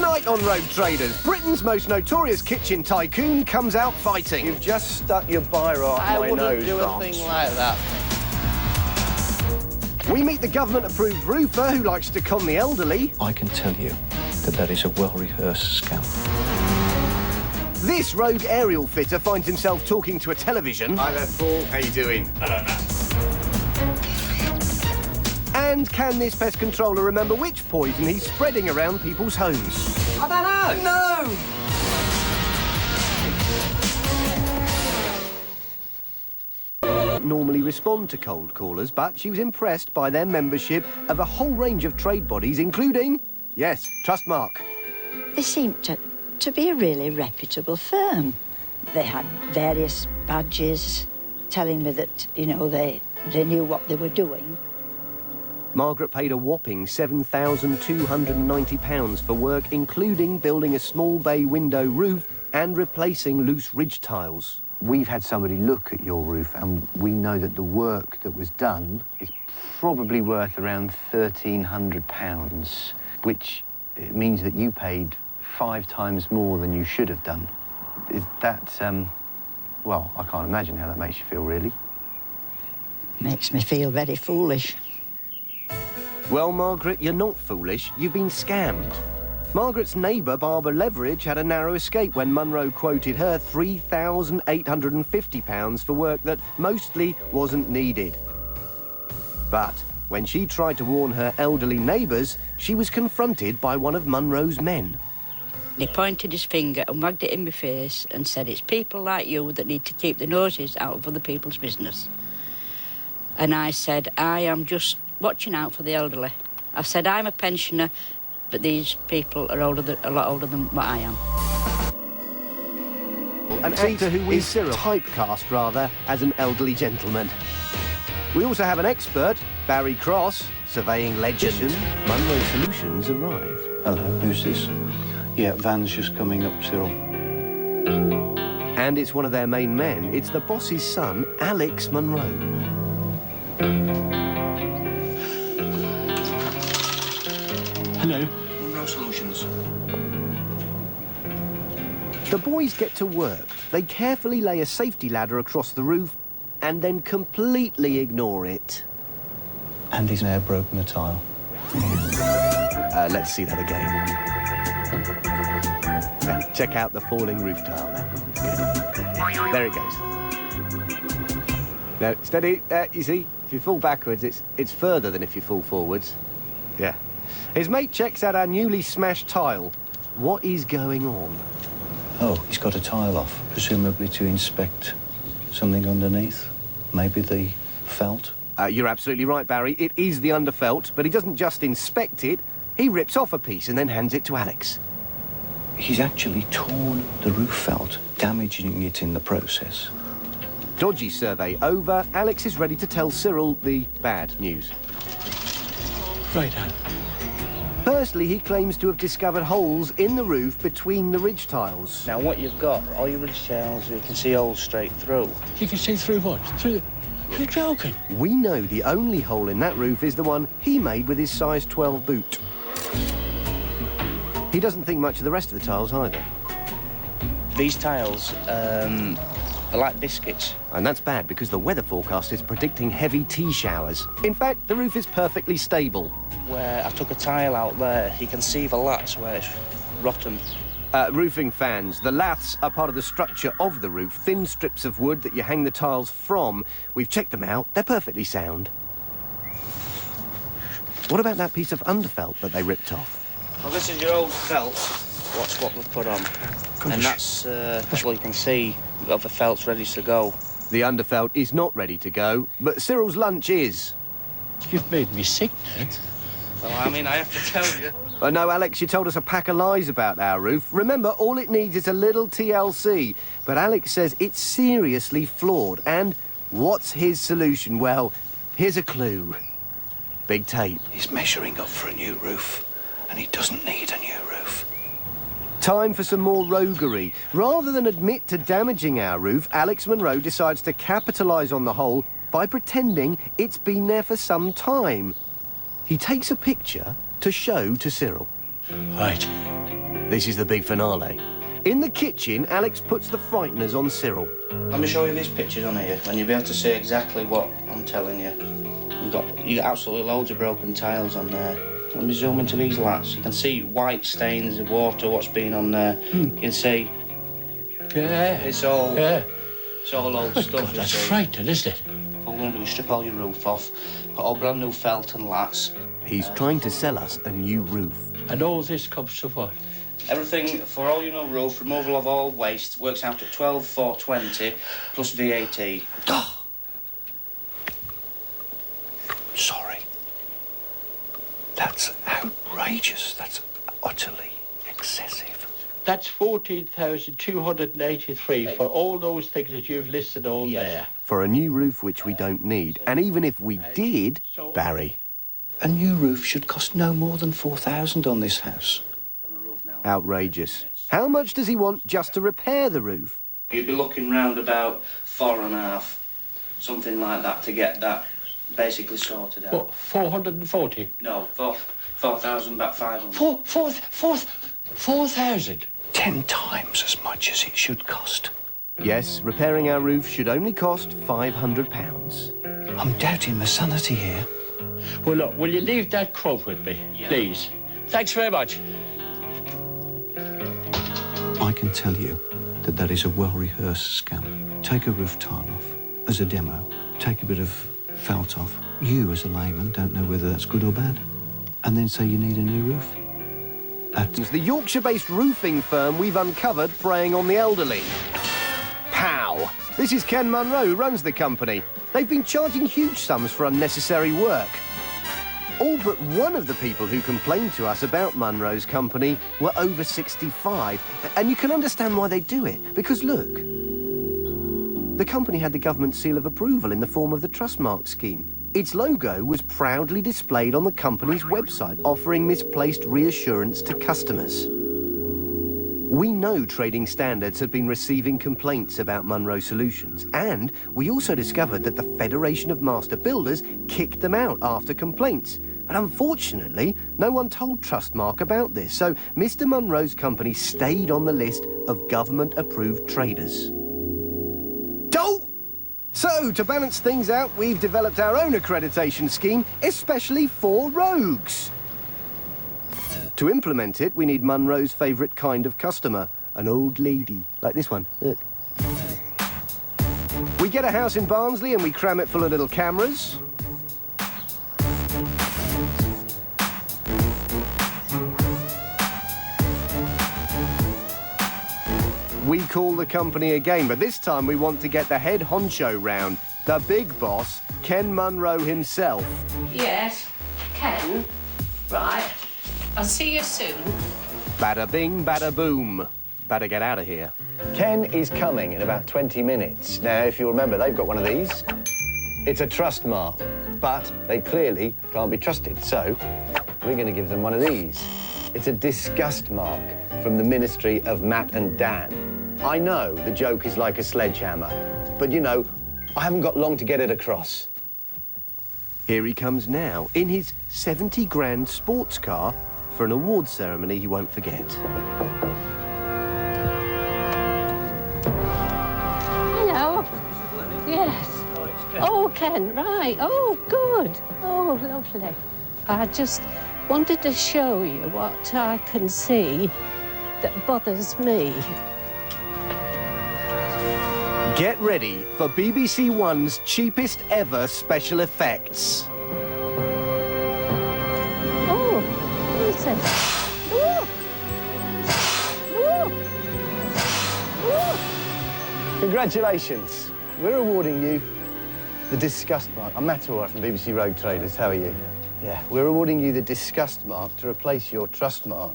Tonight on Rogue Traders, Britain's most notorious kitchen tycoon comes out fighting. You've just stuck your biro up my nose, I wouldn't do a Vance. thing like that. We meet the government-approved roofer who likes to con the elderly. I can tell you that that is a well-rehearsed scam. This rogue aerial fitter finds himself talking to a television. Hi there, Paul. How you doing? Hello, Matt. And can this pest controller remember which poison he's spreading around people's homes? I don't know. No! Normally respond to cold callers, but she was impressed by their membership of a whole range of trade bodies, including, yes, Trustmark. They seemed to be a really reputable firm. They had various badges telling me that, you know, they knew what they were doing. Margaret paid a whopping £7,290 for work, including building a small bay window roof and replacing loose ridge tiles. We've had somebody look at your roof, and we know that the work that was done is probably worth around £1,300, which means that you paid 5 times more than you should have done. Is that, well, I can't imagine how that makes you feel, really. Makes me feel very foolish. Well, Margaret, you're not foolish. You've been scammed. Margaret's neighbour, Barbara Leveridge, had a narrow escape when Munro quoted her £3,850 for work that mostly wasn't needed. But when she tried to warn her elderly neighbours, she was confronted by one of Munro's men. He pointed his finger and wagged it in my face and said, "It's people like you that need to keep their noses out of other people's business." And I said, "I am just watching out for the elderly." I said, "I'm a pensioner, but these people are a lot older than what I am." An actor who is typecast, rather, as an elderly gentleman. We also have an expert, Barry Cross, surveying legend. Munro Solutions arrive. Hello, who's this? Yeah, van's just coming up, Cyril. And it's one of their main men. It's the boss's son, Alex Munro. Hello. Munro Solutions. The boys get to work. They carefully lay a safety ladder across the roof and then completely ignore it. Andy's now broken a tile. Let's see that again. Check out the falling roof tile there. Good. There it goes. No, steady. You see, if you fall backwards, it's further than if you fall forwards. Yeah. His mate checks out our newly smashed tile. What is going on? Oh, he's got a tile off, presumably to inspect something underneath. Maybe the felt. You're absolutely right, Barry. It is the underfelt, but he doesn't just inspect it. He rips off a piece and then hands it to Alex. He's actually torn the roof felt, damaging it in the process. Dodgy survey over. Alex is ready to tell Cyril the bad news. Right, Anne. Firstly, he claims to have discovered holes in the roof between the ridge tiles. Now, what you've got, all your ridge tiles, you can see holes straight through. You can see through what? Through the... You're joking. We know the only hole in that roof is the one he made with his size 12 boot. He doesn't think much of the rest of the tiles either. These tiles are like biscuits. And that's bad because the weather forecast is predicting heavy tea showers. In fact, the roof is perfectly stable. Where I took a tile out there, you can see the lats where it's rotten. Roofing fans. The laths are part of the structure of the roof, thin strips of wood that you hang the tiles from. We've checked them out. They're perfectly sound. What about that piece of underfelt that they ripped off? Well, this is your old felt. Watch what we've put on. Gosh. And that's what you can see of the felt's ready to go. The underfelt is not ready to go, but Cyril's lunch is. You've made me sick, Ned. Well, I mean, I have to tell you. No, Alex, you told us a pack of lies about our roof. Remember, all it needs is a little TLC. But Alex says it's seriously flawed. And what's his solution? Well, here's a clue. Big tape. He's measuring up for a new roof, and he doesn't need a new roof. Time for some more roguery. Rather than admit to damaging our roof, Alex Munro decides to capitalise on the hole by pretending it's been there for some time. He takes a picture to show to Cyril. Right. This is the big finale. In the kitchen, Alex puts the frighteners on Cyril. Let me show you these pictures on here, and you'll be able to see exactly what I'm telling you. You got absolutely loads of broken tiles on there. Let me zoom into these lats. You can see white stains of water, what's been on there. You can see... Yeah. It's all... Yeah. It's all old stuff. God, that's frightening, isn't it? What we're going to do is strip all your roof off, put all brand new felt and lats. He's trying to sell us a new roof. And all this comes to what? Everything for all your new roof, removal of all waste, works out at 12,420 plus VAT. Oh. Sorry. That's outrageous. That's utterly excessive. That's 14,283 for all those things that you've listed all there. For a new roof which we don't need. And even if we did, Barry. A new roof should cost no more than 4,000 on this house. Outrageous. How much does he want just to repair the roof? You'd be looking round about 4.5, something like that, to get that basically sorted out. What, 440? No, 4,000, about 500. 4,000? 10 times as much as it should cost. Yes, repairing our roof should only cost £500. I'm doubting my sanity here. Well, look, will you leave that quote with me, please? Thanks very much. I can tell you that that is a well-rehearsed scam. Take a roof tile off as a demo. Take a bit of felt off. You, as a layman, don't know whether that's good or bad. And then say you need a new roof. It's the Yorkshire-based roofing firm we've uncovered preying on the elderly. Pow! This is Ken Munro, who runs the company. They've been charging huge sums for unnecessary work. All but one of the people who complained to us about Munro's company were over 65. And you can understand why they do it, because look, the company had the government seal of approval in the form of the Trustmark scheme. Its logo was proudly displayed on the company's website, offering misplaced reassurance to customers. We know Trading Standards had been receiving complaints about Munro Solutions, and we also discovered that the Federation of Master Builders kicked them out after complaints. But unfortunately, no one told Trustmark about this, so Mr. Munro's company stayed on the list of government-approved traders. So, to balance things out, we've developed our own accreditation scheme, especially for rogues. To implement it, we need Munro's favourite kind of customer, an old lady, like this one, look. We get a house in Barnsley and we cram it full of little cameras. We call the company again, but this time we want to get the head honcho round, the big boss, Ken Munro himself. Yes, Ken. Right. I'll see you soon. Bada bing, bada boom. Better get out of here. Ken is coming in about 20 minutes. Now, if you remember, they've got one of these. It's a trust mark, but they clearly can't be trusted, so we're going to give them one of these. It's a disgust mark from the Ministry of Matt and Dan. I know the joke is like a sledgehammer, but, you know, I haven't got long to get it across. Here he comes now, in his 70 grand sports car for an awards ceremony he won't forget. Hello. Yes. Oh, Ken, right. Oh, good. Oh, lovely. I just wanted to show you what I can see that bothers me. Get ready for BBC One's cheapest ever special effects. Oh, what's it? Congratulations. We're awarding you the disgust mark. I'm Matt Orr from BBC Rogue Traders. How are you? Yeah, we're awarding you the disgust mark to replace your trust mark.